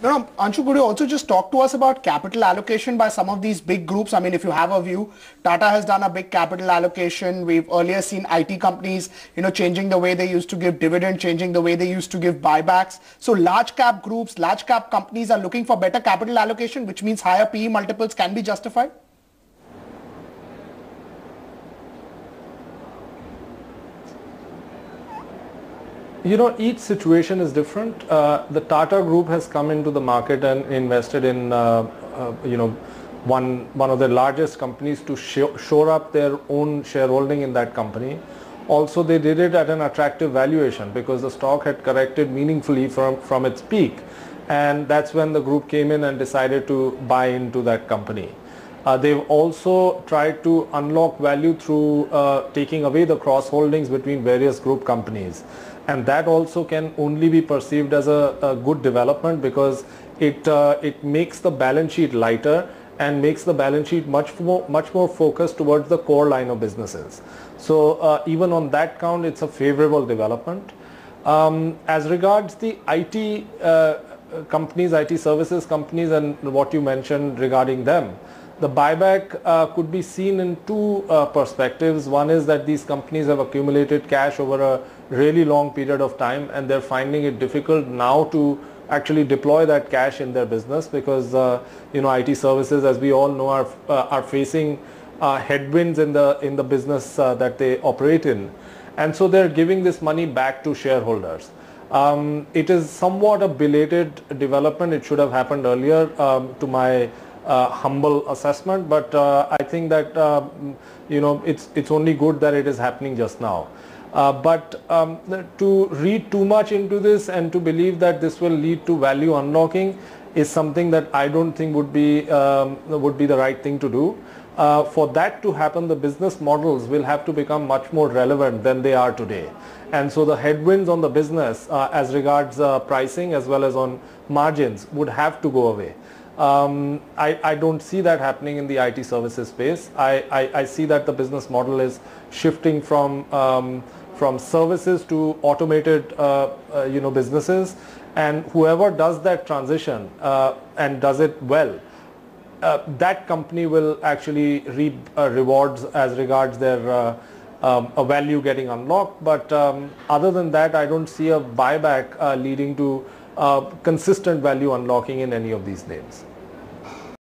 No, no, Anshu, could you also just talk to us about capital allocation by some of these big groups? I mean, if you have a view, Tata has done a big capital allocation. We've earlier seen IT companies, changing the way they used to give dividend, changing the way they used to give buybacks. So large cap groups, large cap companies are looking for better capital allocation, which means higher PE multiples can be justified. Each situation is different. The Tata Group has come into the market and invested in, one of the largest companies to shore up their own shareholding in that company. Also, they did it at an attractive valuation because the stock had corrected meaningfully from its peak. And that's when the group came in and decided to buy into that company. They've also tried to unlock value through taking away the cross holdings between various group companies. And that also can only be perceived as a good development because it makes the balance sheet lighter and makes the balance sheet much more focused towards the core line of businesses. So even on that count, it's a favorable development. As regards the IT companies, IT services companies, and what you mentioned regarding them, the buyback could be seen in two perspectives. One is that these companies have accumulated cash over a really long period of time and they're finding it difficult now to actually deploy that cash in their business because IT services, as we all know, are facing headwinds in the business that they operate in, and so they're giving this money back to shareholders. It is somewhat a belated development. It should have happened earlier, to my humble assessment, but I think that it's only good that it is happening just now. But to read too much into this and to believe that this will lead to value unlocking is something that I don't think would be the right thing to do. For that to happen, the business models will have to become much more relevant than they are today. And so the headwinds on the business as regards pricing as well as on margins would have to go away. I don't see that happening in the IT services space. I see that the business model is shifting from services to automated businesses, and whoever does that transition and does it well, that company will actually reap rewards as regards their value getting unlocked. But other than that, I don't see a buyback leading to consistent value unlocking in any of these names.